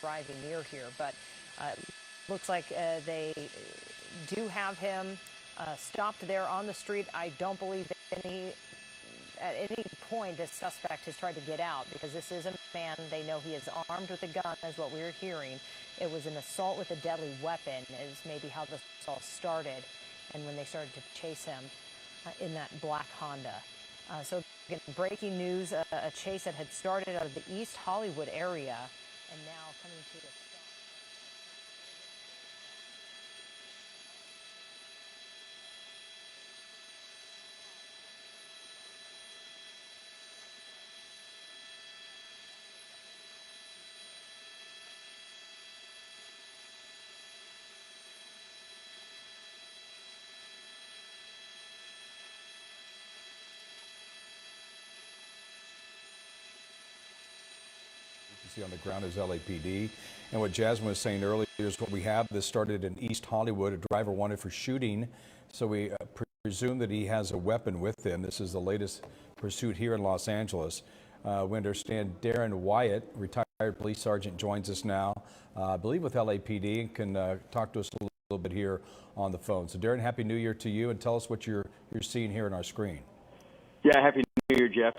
driving near here. But looks like they do have him stopped there on the street. I don't believe at any point this suspect has tried to get out, because this is a man. They know he is armed with a gun, is what we're hearing. It was an assault with a deadly weapon is maybe how this all started, and when they started to chase him in that black Honda. So again, breaking news, a chase that had started out of the East Hollywood area and now coming to a stop. See on the ground is LAPD. And what Jasmine was saying earlier is what we have. This started in East Hollywood. A driver wanted for shooting, so we presume that he has a weapon with him. This is the latest pursuit here in Los Angeles. We understand Darren Wyatt, retired police sergeant, joins us now, I believe with LAPD, and can talk to us a little bit here on the phone. So Darren, Happy New Year to you, and tell us what you're seeing here on our screen. Yeah, Happy New Year, Jeff.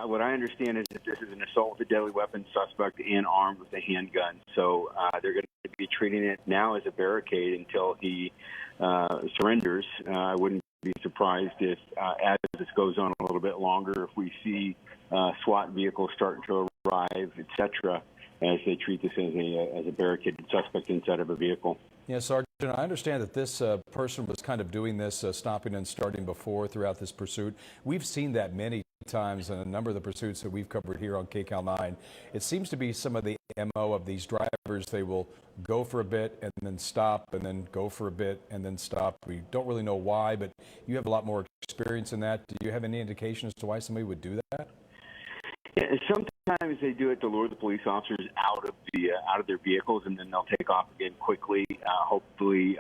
What I understand is that this is an assault with a deadly weapon suspect and armed with a handgun. So they're going to be treating it now as a barricade until he surrenders. I wouldn't be surprised if, as this goes on a little bit longer, if we see SWAT vehicles starting to arrive, etc., as they treat this as a barricaded suspect inside of a vehicle. Yeah, Sergeant, I understand that this person was kind of doing this stopping and starting before throughout this pursuit. We've seen that many times in a number of the pursuits that we've covered here on KCAL 9. It seems to be some of the MO of these drivers. They will go for a bit and then stop, and then go for a bit and then stop. We don't really know why, but you have a lot more experience in that. Do you have any indication as to why somebody would do that? Yeah, sometimes they do it to lure the police officers out of their vehicles, and then they'll take off again quickly, hopefully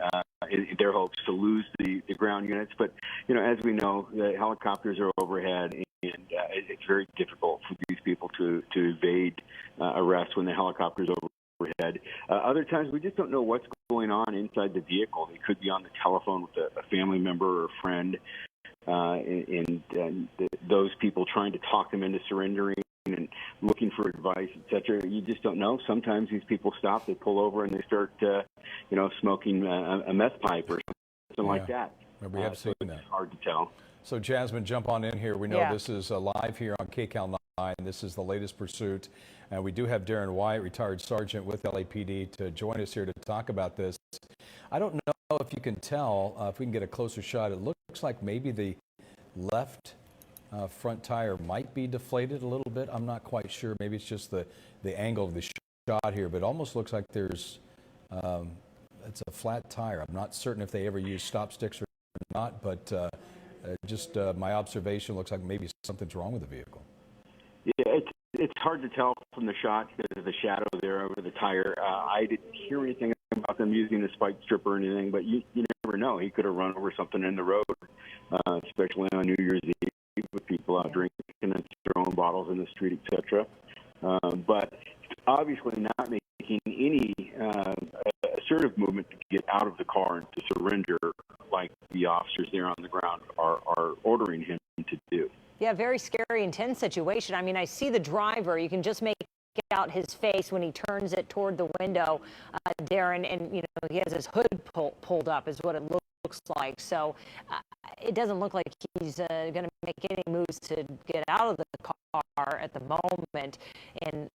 in their hopes to lose the ground units. But, you know, as we know, the helicopters are overhead, and it's very difficult for these people to evade arrest when the helicopter's overhead. Other times we just don't know what's going on inside the vehicle. They could be on the telephone with a family member or a friend. And those people trying to talk them into surrendering and looking for advice, etc. You just don't know. Sometimes these people stop, they pull over, and they start, smoking a meth pipe or something like that. We have seen that. It's hard to tell. So, Jasmine, jump on in here. We know this is live here on KCAL 9. This is the latest pursuit. And we do have Darren Wyatt, retired sergeant with LAPD, to join us here to talk about this. I don't know if you can tell, if we can get a closer shot. It looks like maybe the left front tire might be deflated a little bit. I'm not quite sure. Maybe it's just the angle of the shot here, but it almost looks like there's it's a flat tire. I'm not certain if they ever use stop sticks or not, but just my observation looks like maybe something's wrong with the vehicle. Yeah, it's hard to tell from the shot because of the shadow there over the tire. I didn't hear anything about them using a spike strip or anything, but you never know. He could have run over something in the road, especially on New Year's Eve with people out drinking and throwing bottles in the street, etc. But obviously not making any assertive movement to get out of the car and to surrender like the officers there on the ground are ordering him to do. Yeah, very scary, intense situation. I mean, I see the driver. You can just make out his face when he turns it toward the window, Darren, and, you know, he has his hood pulled up is what it looks like. So it doesn't look like he's going to make any moves to get out of the car at the moment. And,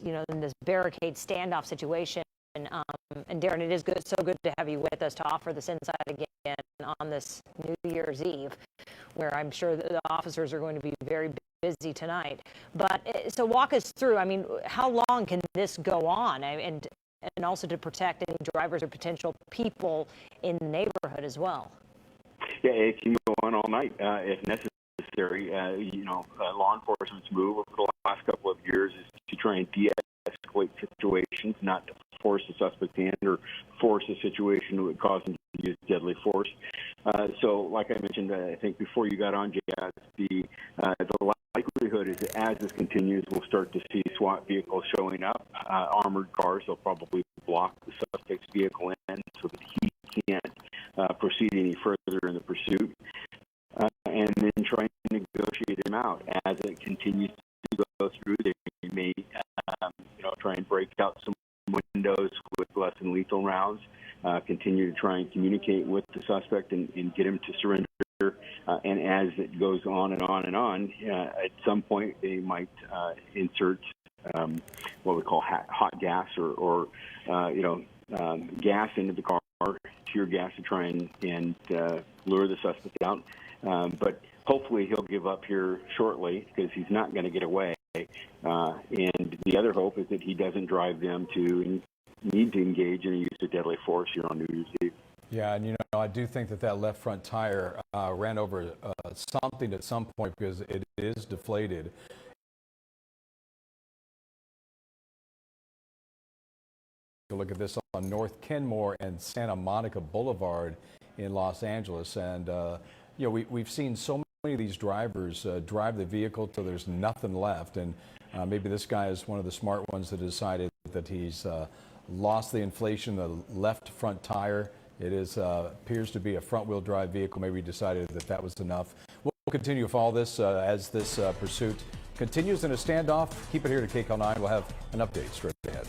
you know, in this barricade standoff situation. And Darren, it is so good to have you with us to offer this insight again on this New Year's Eve, where I'm sure the officers are going to be very busy tonight. But so walk us through. I mean, how long can this go on, and also to protect any drivers or potential people in the neighborhood as well? Yeah, it can go on all night if necessary. Law enforcement's move over the last couple of years is to try and de-escalate situations, not to force the suspect's hand or force a situation that would cause them to use deadly force. So, like I mentioned, I think before you got on, Jazz, the likelihood likelihood is that as this continues, we'll start to see SWAT vehicles showing up, armored cars. They'll probably block the suspect's vehicle in so that he can't proceed any further in the pursuit, and then trying to negotiate him out. As it continues to go through, they may try and break out some windows with less than lethal rounds, continue to try and communicate with the suspect and get him to surrender. And as it goes on and on and on, at some point they might insert what we call hot gas or gas into the car, tear gas, to try and lure the suspect out. But hopefully he'll give up here shortly because he's not going to get away. And the other hope is that he doesn't drive them to need to engage in the use of deadly force here on New Year's Eve. Yeah, and I do think that left front tire ran over something at some point because it is deflated. Look at this on North Kenmore and Santa Monica Boulevard in Los Angeles, and we've seen so many of these drivers drive the vehicle till there's nothing left, and maybe this guy is one of the smart ones that decided that he's lost the inflation, the left front tire. It appears to be a front-wheel drive vehicle. Maybe he decided that was enough. We'll continue to follow this as this pursuit continues in a standoff. Keep it here to KCAL 9. We'll have an update straight ahead.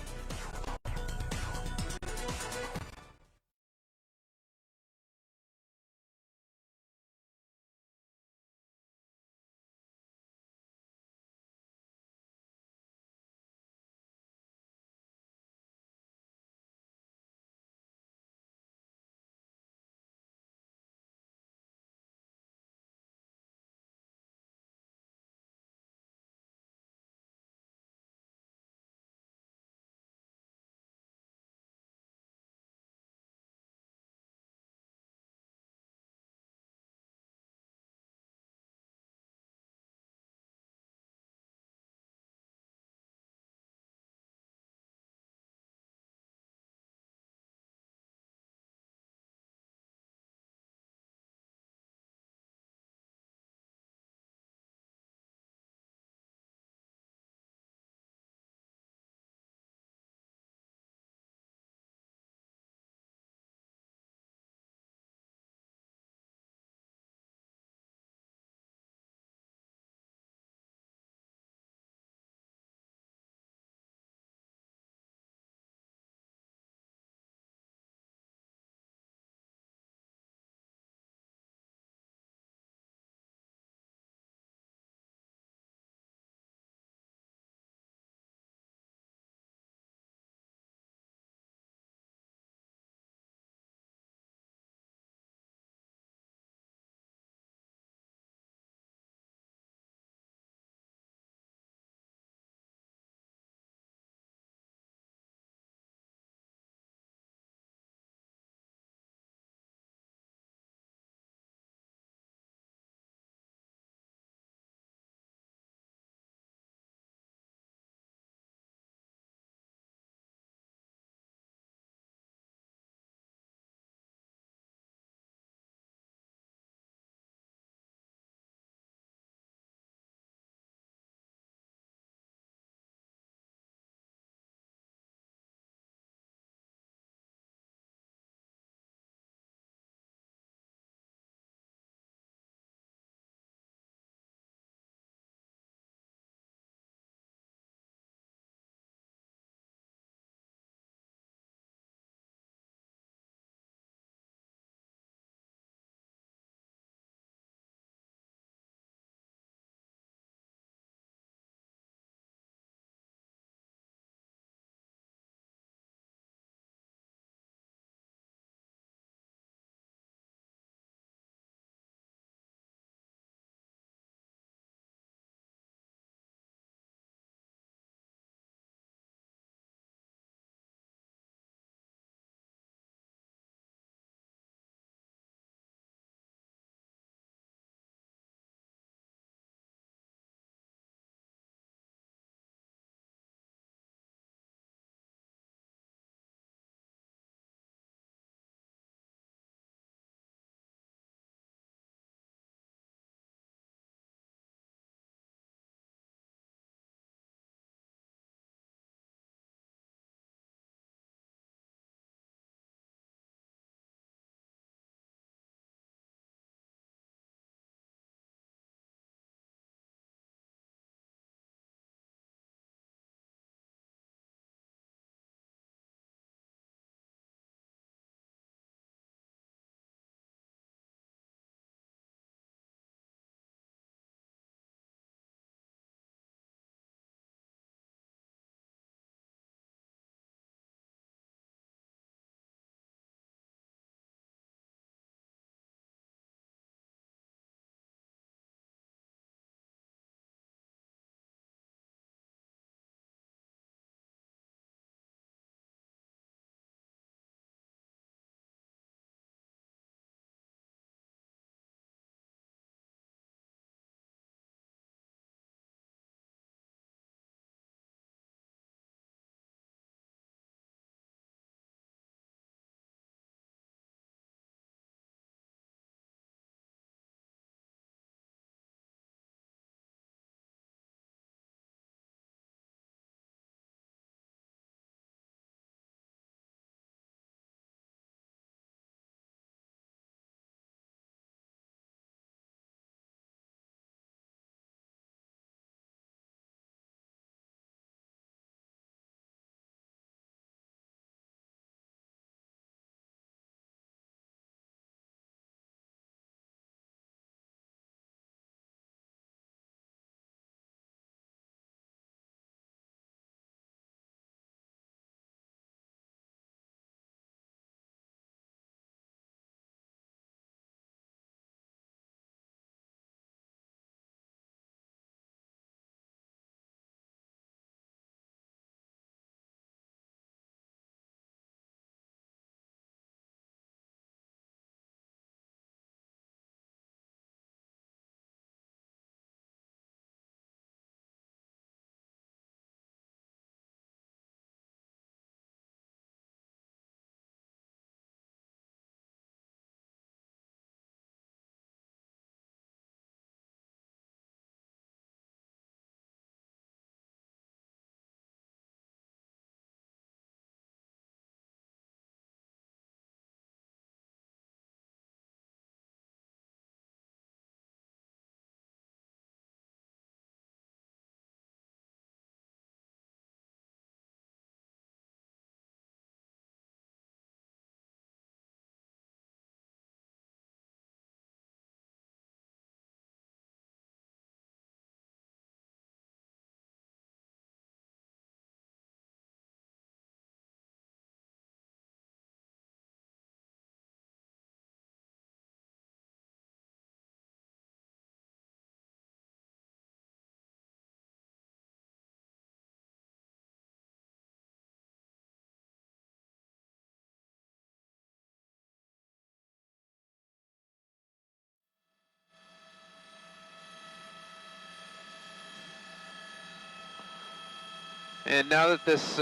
And now that this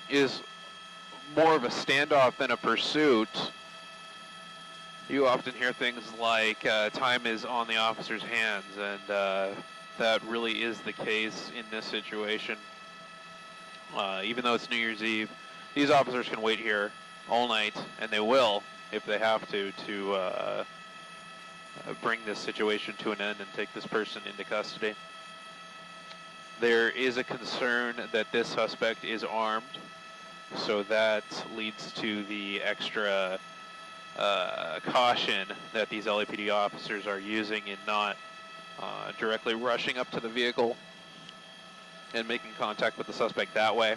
is more of a standoff than a pursuit, you often hear things like time is on the officer's hands, and that really is the case in this situation. Even though it's New Year's Eve, these officers can wait here all night, and they will, if they have to bring this situation to an end and take this person into custody. There is a concern that this suspect is armed, so that leads to the extra caution that these LAPD officers are using in not directly rushing up to the vehicle and making contact with the suspect that way.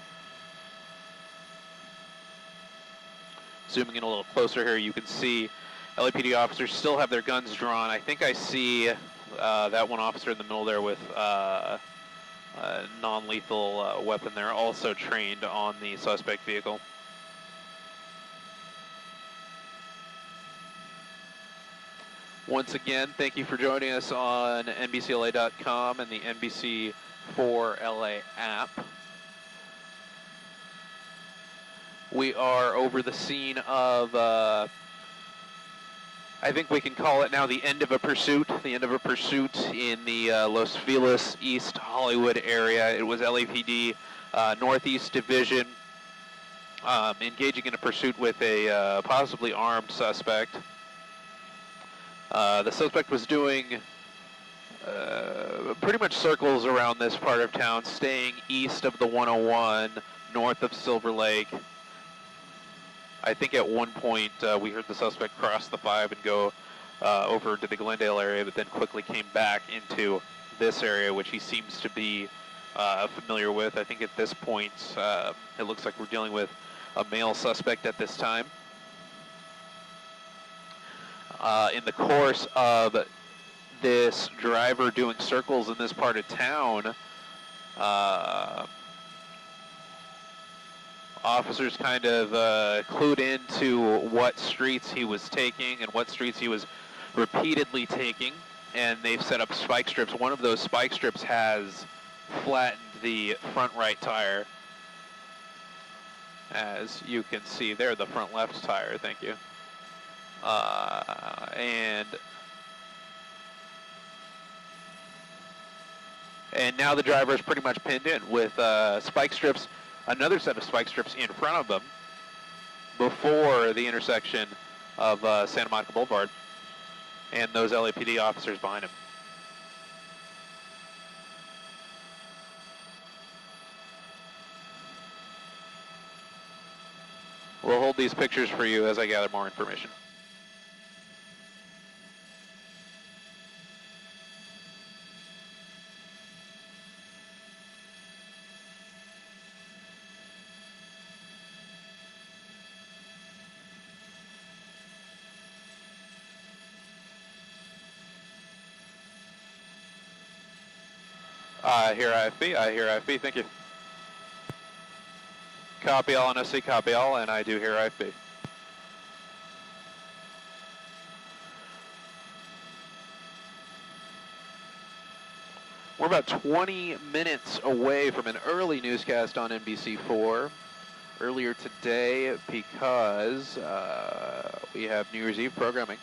Zooming in a little closer here, you can see LAPD officers still have their guns drawn. I think I see that one officer in the middle there with a non-lethal weapon there, also trained on the suspect vehicle. Once again, thank you for joining us on NBCLA.com and the NBC4LA app. We are over the scene of, I think we can call it now the end of a pursuit in the Los Feliz, East Hollywood area. It was LAPD Northeast Division engaging in a pursuit with a possibly armed suspect. The suspect was doing pretty much circles around this part of town, staying east of the 101, north of Silver Lake. I think at one point we heard the suspect cross the 5 and go over to the Glendale area, but then quickly came back into this area, which he seems to be familiar with. I think at this point it looks like we're dealing with a male suspect at this time. In the course of this driver doing circles in this part of town, officers kind of clued into what streets he was taking and what streets he was repeatedly taking, and they've set up spike strips. One of those spike strips has flattened the front right tire, as you can see there, the front left tire, thank you. And now the driver is pretty much pinned in with spike strips, another set of spike strips in front of them before the intersection of Santa Monica Boulevard, and those LAPD officers behind him. We'll hold these pictures for you as I gather more information. I hear IFB, thank you. Copy all, NSC, copy all, and I do hear IFB. We're about 20 minutes away from an early newscast on NBC4 earlier today because we have New Year's Eve programming.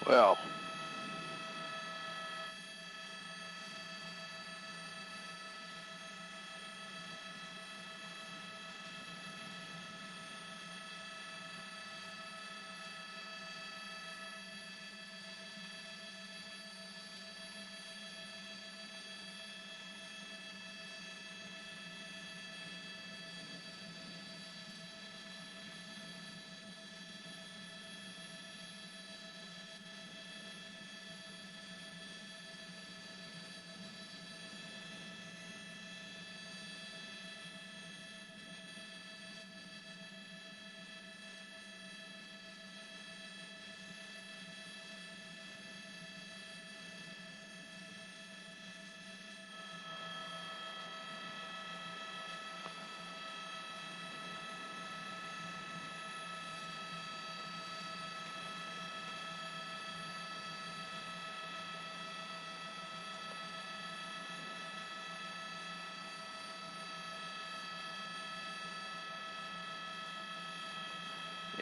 Well,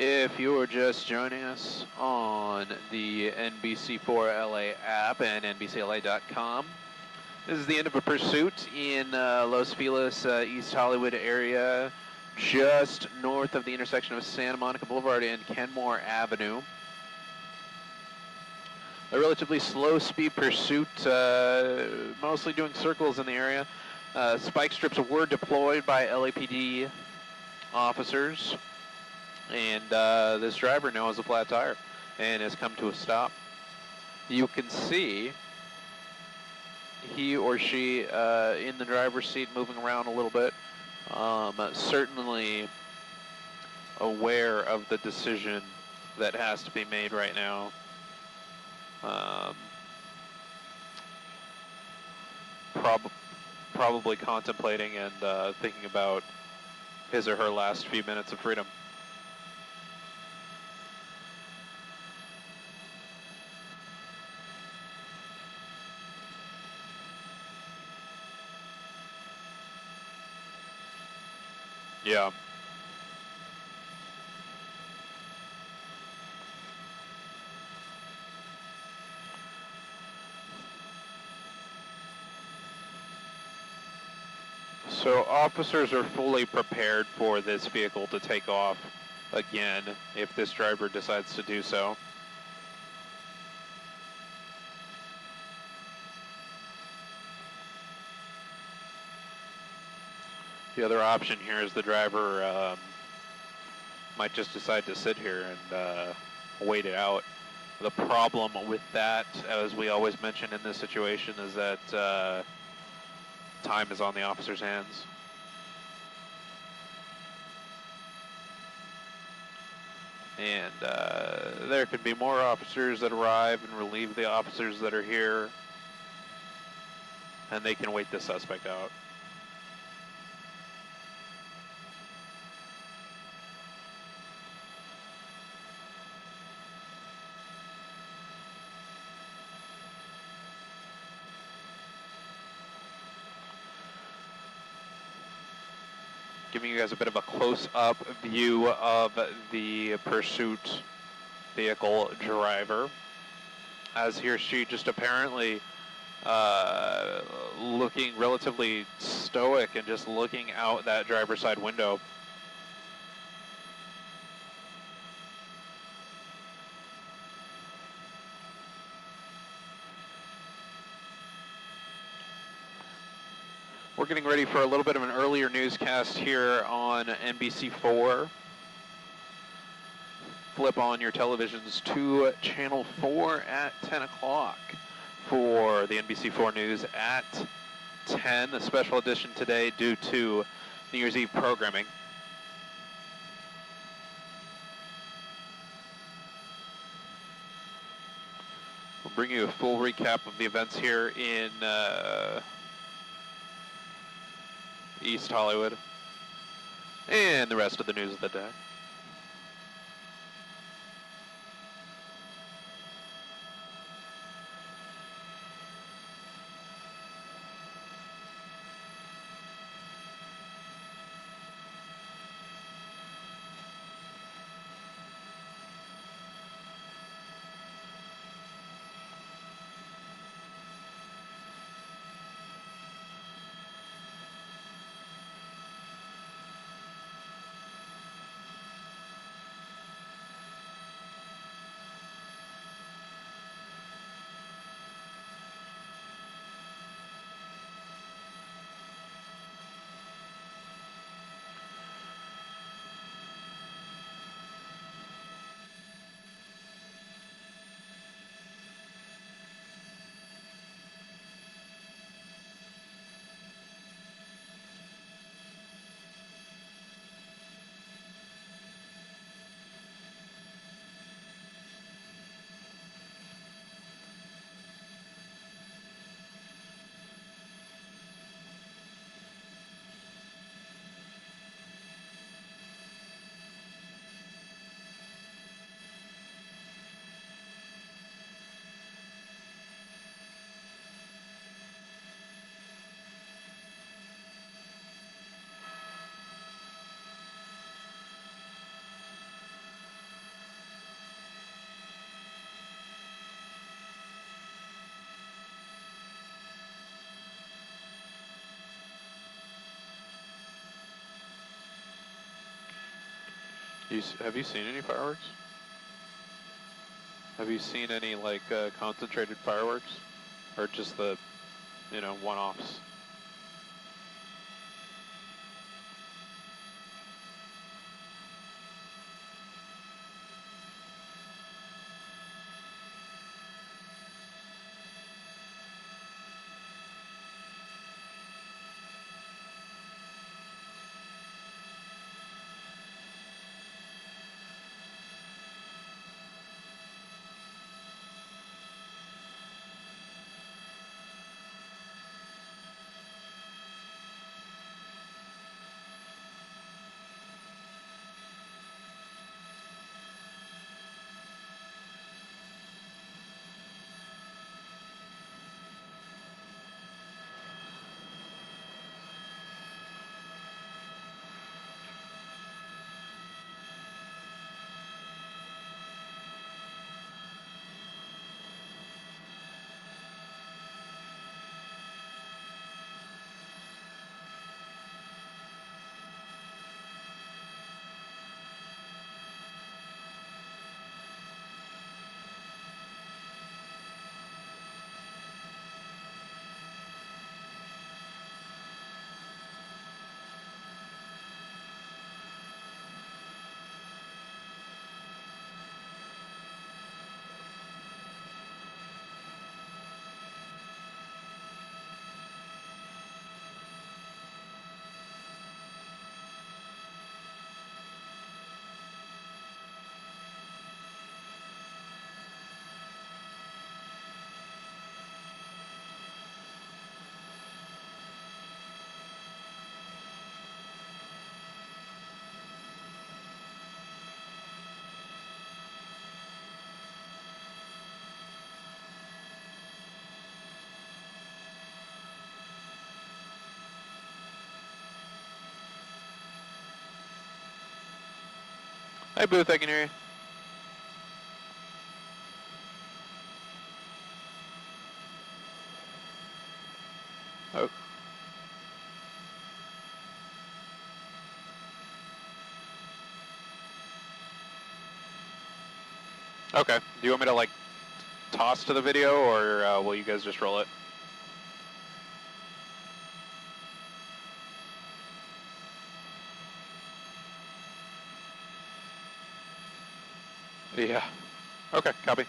if you're just joining us on the NBC4 LA app and NBCLA.com, this is the end of a pursuit in Los Feliz, East Hollywood area, just north of the intersection of Santa Monica Boulevard and Kenmore Avenue. A relatively slow speed pursuit, mostly doing circles in the area. Spike strips were deployed by LAPD officers. And this driver now has a flat tire and has come to a stop. You can see he or she in the driver's seat moving around a little bit, certainly aware of the decision that has to be made right now. Probably contemplating and thinking about his or her last few minutes of freedom. Yeah. So officers are fully prepared for this vehicle to take off again if this driver decides to do so. The other option here is the driver might just decide to sit here and wait it out. The problem with that, as we always mention in this situation, is that time is on the officer's hands. And there could be more officers that arrive and relieve the officers that are here, and they can wait the suspect out. Giving you guys a bit of a close-up view of the pursuit vehicle driver, as he or she just apparently looking relatively stoic and just looking out that driver's side window. We're getting ready for a little bit of an earlier newscast here on NBC4. Flip on your televisions to Channel 4 at 10 o'clock for the NBC4 News at 10. A special edition today due to New Year's Eve programming. We'll bring you a full recap of the events here in East Hollywood and the rest of the news of the day. Have you seen any fireworks? Have you seen any like concentrated fireworks, or just the, you know, one-offs? Hey Booth, I can hear you. Oh. Okay. Do you want me to like toss to the video, or will you guys just roll it? Yeah. Okay, copy.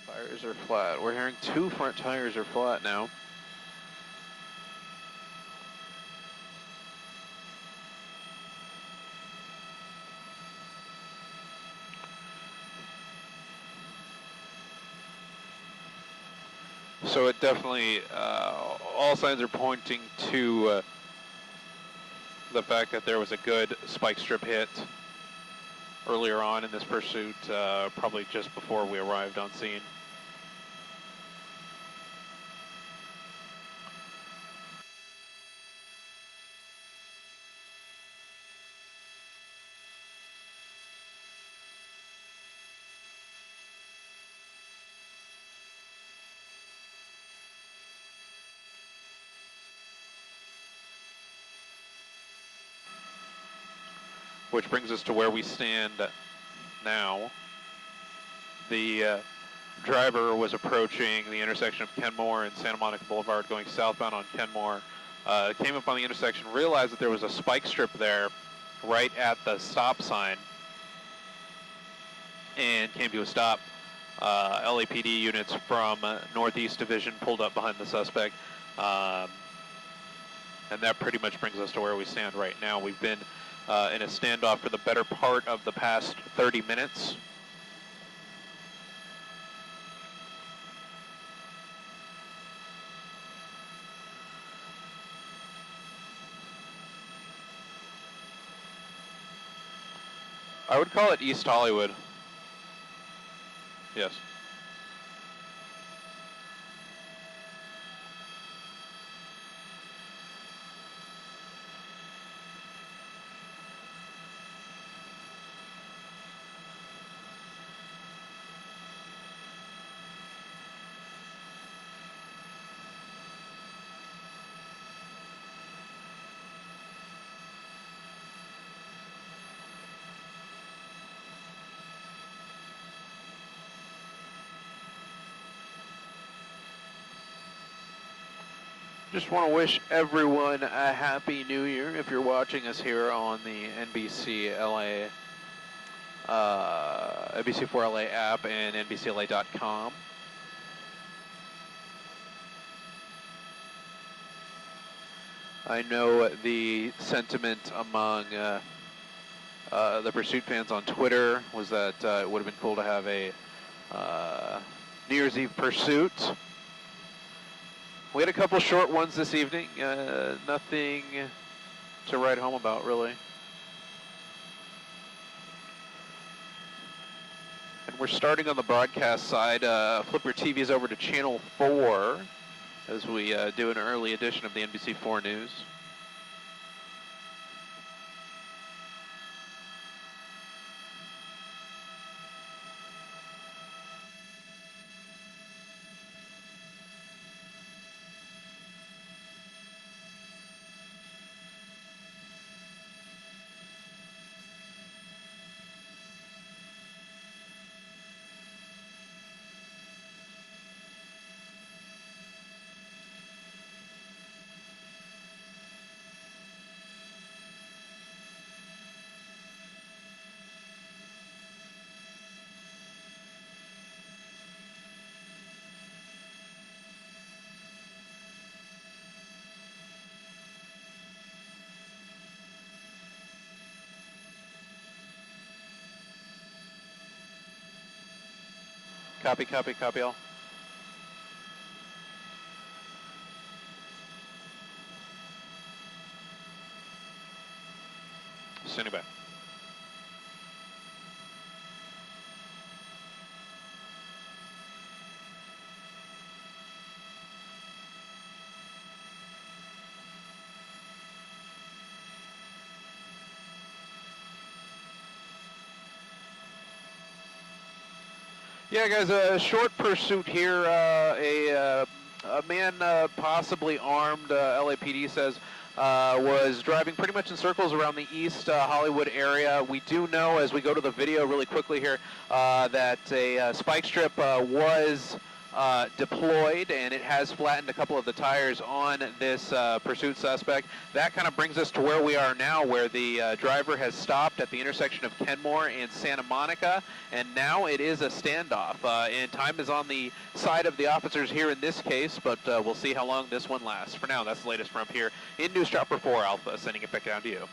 Tires are flat. We're hearing 2 front tires are flat now. So it definitely, all signs are pointing to the fact that there was a good spike strip hit earlier on in this pursuit, probably just before we arrived on scene. Which brings us to where we stand now. The driver was approaching the intersection of Kenmore and Santa Monica Boulevard going southbound on Kenmore. Came up on the intersection, realized that there was a spike strip there right at the stop sign, and came to a stop. LAPD units from Northeast Division pulled up behind the suspect. And that pretty much brings us to where we stand right now. We've been in a standoff for the better part of the past 30 minutes. I would call it East Hollywood. Yes. Just want to wish everyone a happy new year if you're watching us here on the NBC LA, NBC4LA app and NBCLA.com. I know the sentiment among the Pursuit fans on Twitter was that it would have been cool to have a New Year's Eve Pursuit. We had a couple short ones this evening, nothing to write home about, really. And we're starting on the broadcast side. Flip your TVs over to Channel 4 as we do an early edition of the NBC4 News. Copy, copy, copy all. Standing by. Yeah, guys, a short pursuit here. A man possibly armed, LAPD says, was driving pretty much in circles around the East Hollywood area. We do know, as we go to the video really quickly here, that a spike strip was deployed, and it has flattened a couple of the tires on this pursuit suspect. That kind of brings us to where we are now, where the driver has stopped at the intersection of Kenmore and Santa Monica, and now it is a standoff. And time is on the side of the officers here in this case, but we'll see how long this one lasts. For now, that's the latest from up here in News Chopper 4 Alpha, sending it back down to you.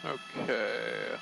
Okay.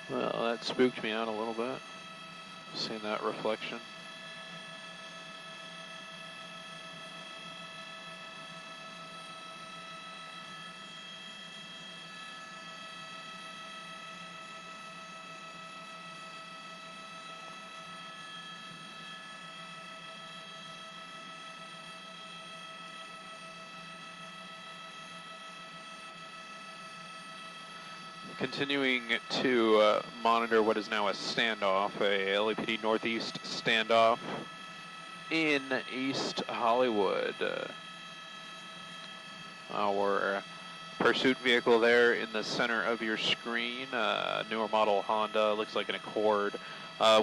Well, that spooked me out a little bit, seeing that reflection. Continuing to monitor what is now a standoff, a LAPD Northeast standoff in East Hollywood. Our pursuit vehicle there in the center of your screen, newer model Honda, looks like an Accord,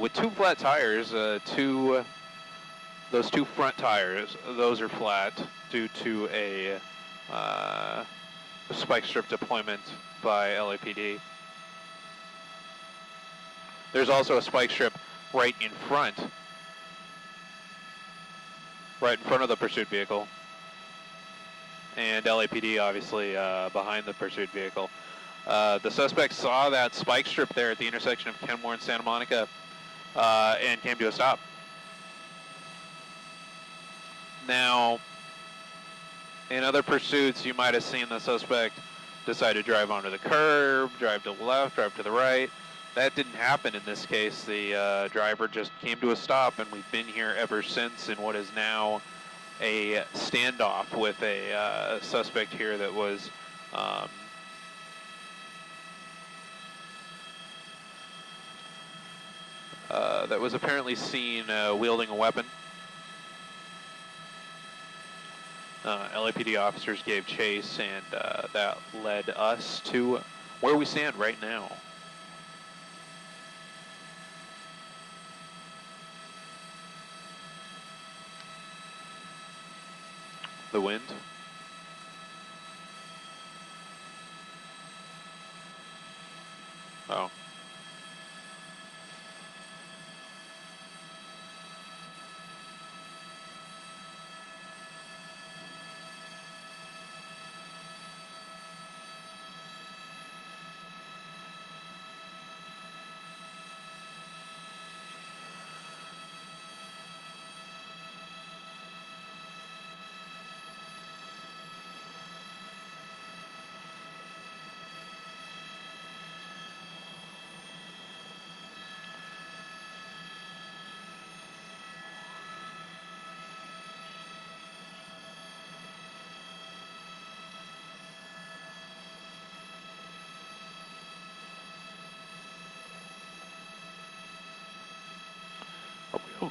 with two flat tires. Those two front tires, those are flat due to a spike strip deployment by LAPD. There's also a spike strip right in front of the pursuit vehicle. And LAPD obviously behind the pursuit vehicle. The suspect saw that spike strip there at the intersection of Kenmore and Santa Monica and came to a stop. Now, in other pursuits, you might have seen the suspect decide to drive onto the curb, drive to the left, drive to the right. That didn't happen in this case. The driver just came to a stop, and we've been here ever since in what is now a standoff with a suspect here that was apparently seen wielding a weapon. LAPD officers gave chase, and that led us to where we stand right now. The wind? Oh.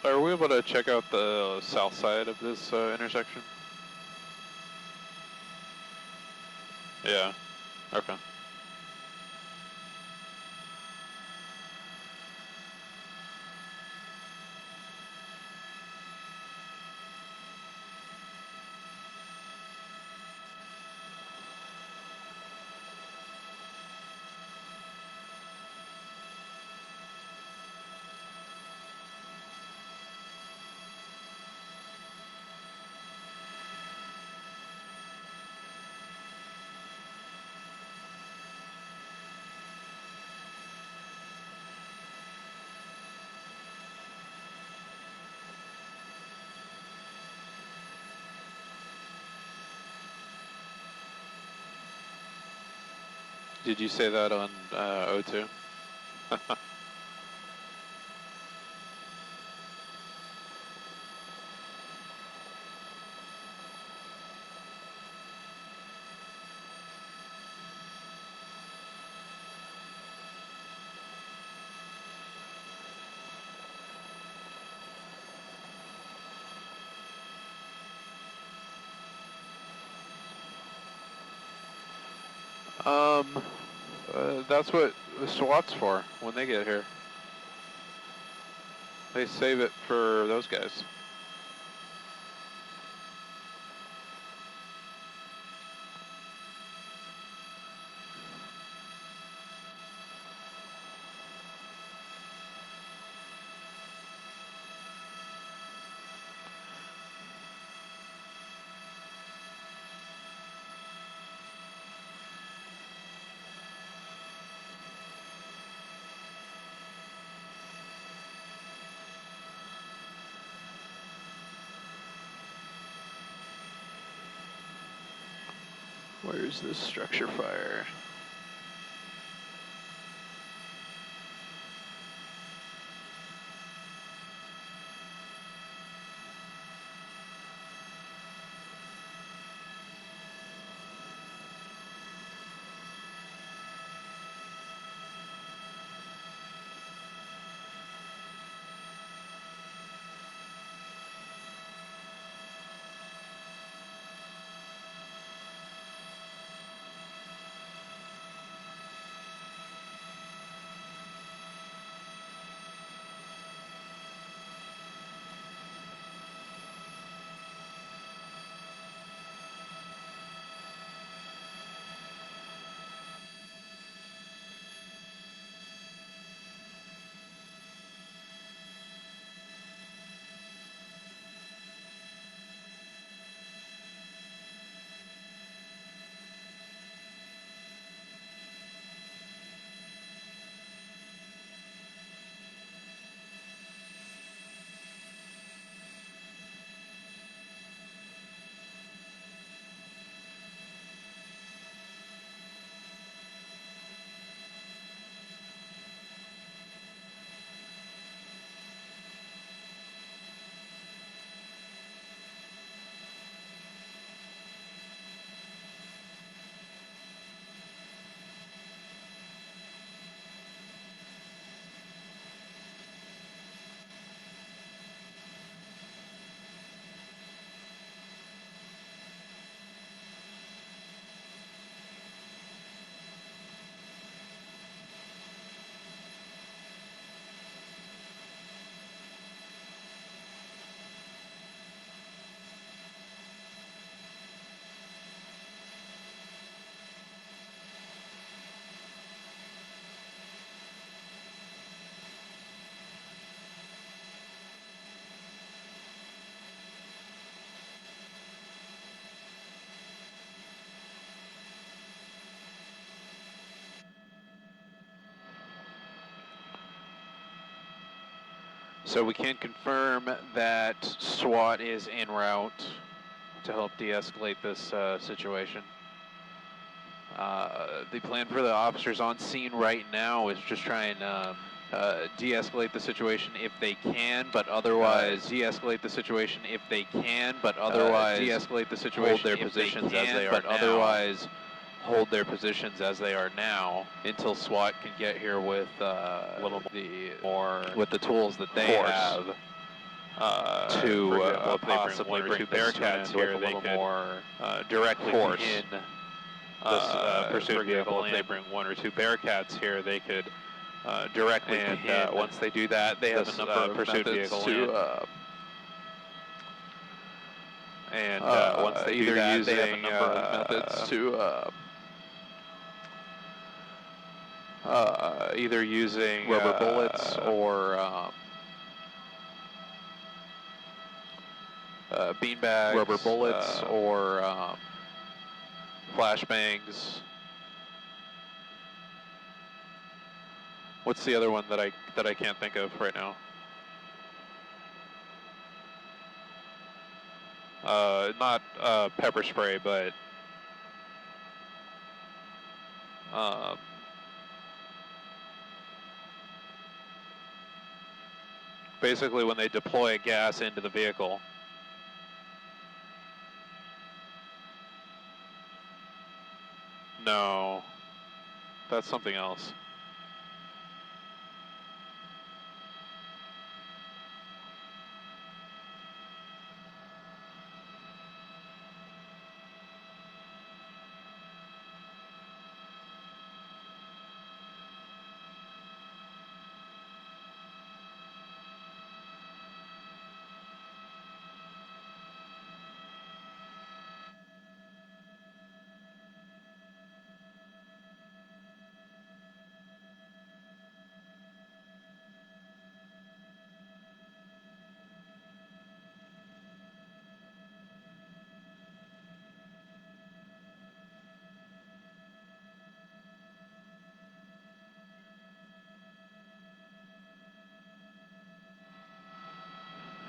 Are we able to check out the south side of this intersection? Yeah. Okay. Did you say that on O2? That's what the SWAT's for when they get here. They save it for those guys. Where's this structure fire? So we can confirm that SWAT is en route to help de-escalate this situation. The plan for the officers on scene right now is just try and de-escalate the situation if they can, but otherwise de-escalate the situation if they can, but otherwise de-escalate the situation hold their positions as they are now. Otherwise hold their positions as they are now until SWAT can get here with a little more with the tools that they have to possibly bring Bearcats here. They could more directly begin this pursuit vehicle. If they bring 1 or 2 Bearcats here, they could directly begin. Once they do that, they have a number of pursuit vehicles to. Once they do that, they have a number of methods to. Either using rubber bullets or beanbags, rubber bullets or flashbangs. What's the other one that I can't think of right now? Not pepper spray, but basically when they deploy gas into the vehicle. No, that's something else.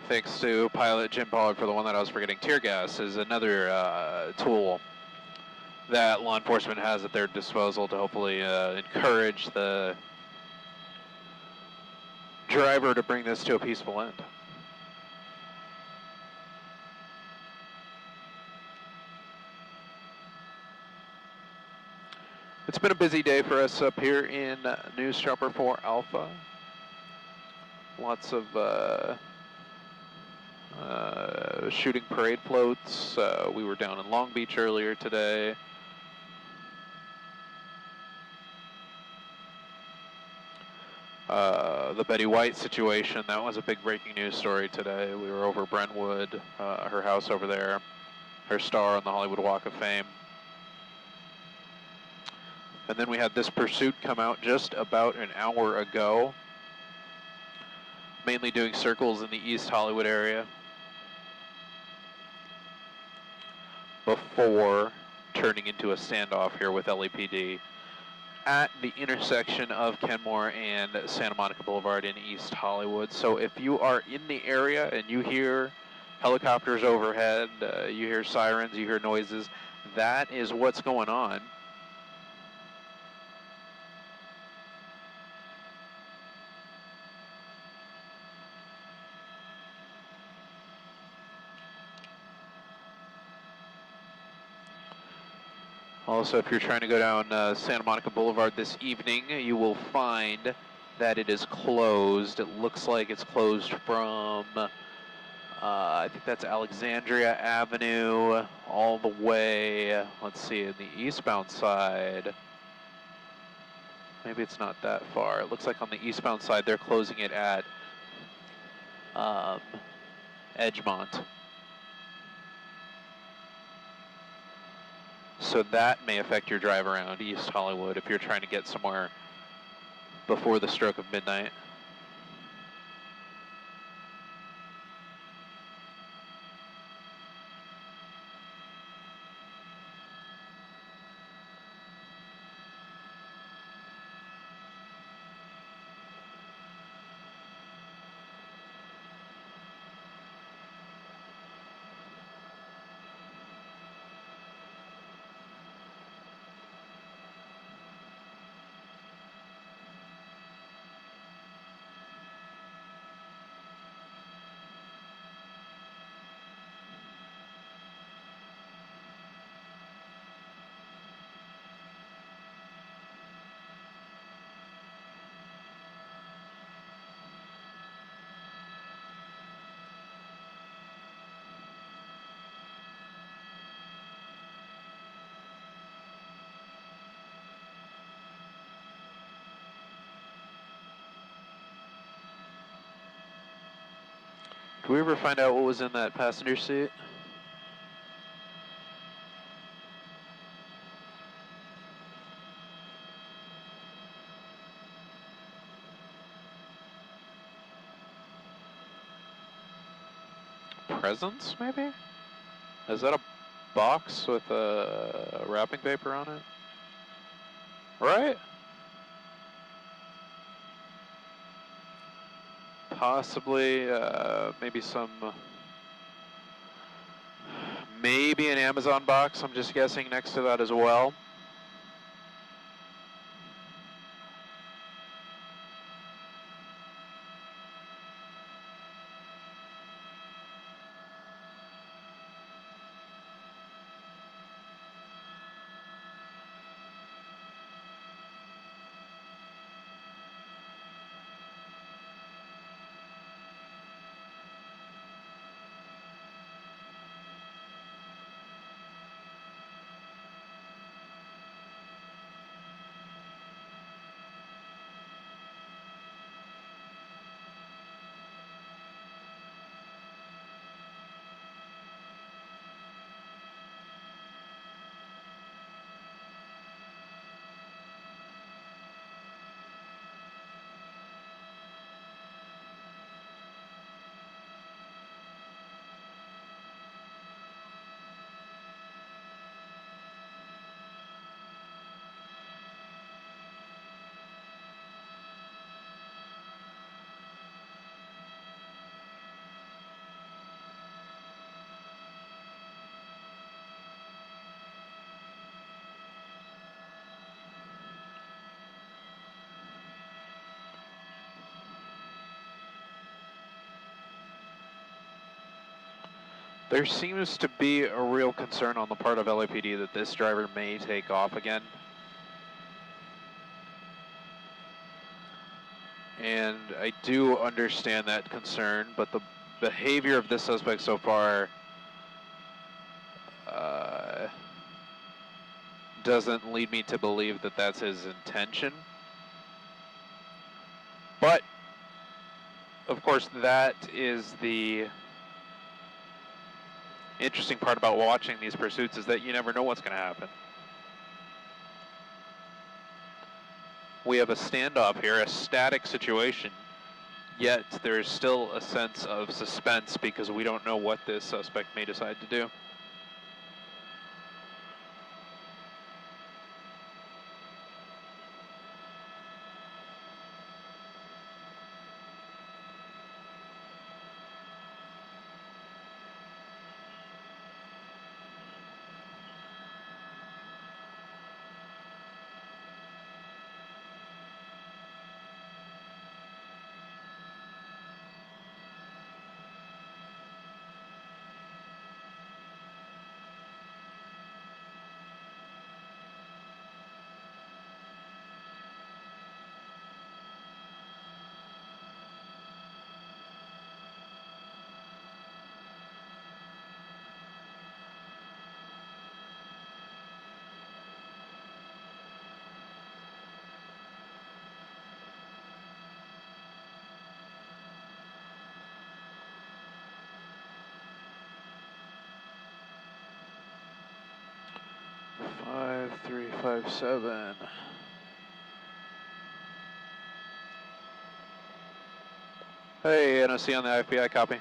Thanks to pilot Jim Pollard for the one that I was forgetting. Tear gas is another tool that law enforcement has at their disposal to hopefully encourage the driver to bring this to a peaceful end. It's been a busy day for us up here in News Chopper 4 Alpha. Lots of shooting parade floats. We were down in Long Beach earlier today. The Betty White situation, that was a big breaking news story today. We were over Brentwood, her house over there, her star on the Hollywood Walk of Fame. And then we had this pursuit come out just about an hour ago, mainly doing circles in the East Hollywood area before turning into a standoff here with LAPD at the intersection of Kenmore and Santa Monica Boulevard in East Hollywood. So if you are in the area and you hear helicopters overhead, you hear sirens, you hear noises, that is what's going on. Also, if you're trying to go down Santa Monica Boulevard this evening, you will find that it is closed. It looks like it's closed from, I think that's Alexandria Avenue, all the way, let's see, in the eastbound side. Maybe it's not that far. It looks like on the eastbound side, they're closing it at Edgemont. So that may affect your drive around East Hollywood if you're trying to get somewhere before the stroke of midnight. Did we ever find out what was in that passenger seat? Presents, maybe? Is that a box with wrapping paper on it? Right? Possibly, maybe maybe an Amazon box, I'm just guessing, next to that as well. There seems to be a real concern on the part of LAPD that this driver may take off again. And I do understand that concern, but the behavior of this suspect so far doesn't lead me to believe that that's his intention. But, of course, that is the interesting part about watching these pursuits, is that you never know what's going to happen. We have a standoff here, a static situation, yet there's still a sense of suspense because we don't know what this suspect may decide to do. Five, 3, 5, 7. Hey, NOC on the FBI, copy.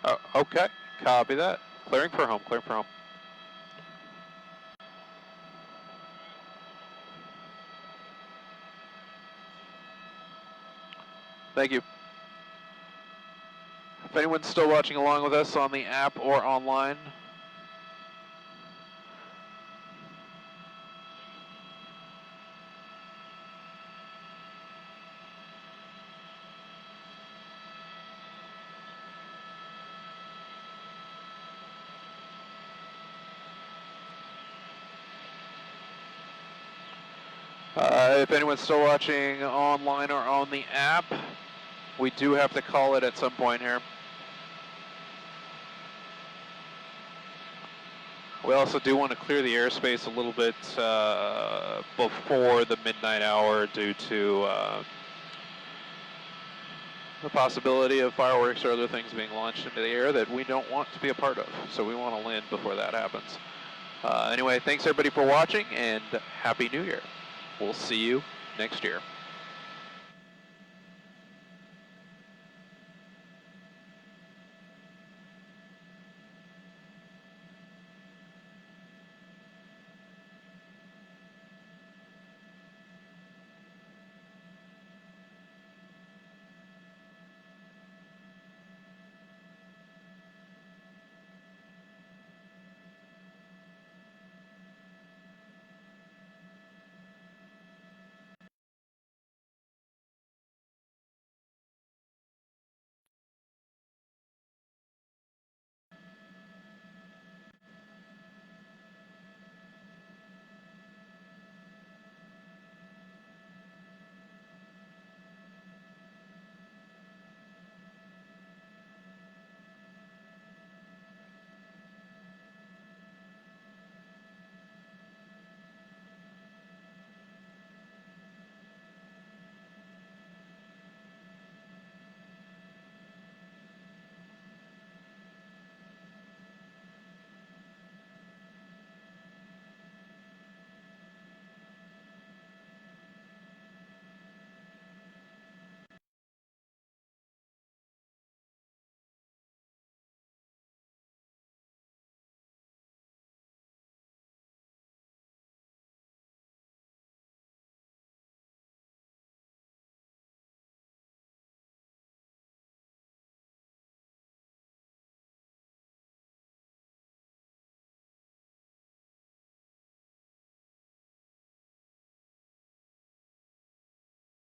Oh, okay, copy that. Clearing for home, clearing for home. Thank you. If anyone's still watching along with us on the app or online, if anyone's still watching online or on the app, we do have to call it at some point here. We also do want to clear the airspace a little bit before the midnight hour due to the possibility of fireworks or other things being launched into the air that we don't want to be a part of. So we want to land before that happens. Anyway, thanks everybody for watching, and Happy New Year. We'll see you next year.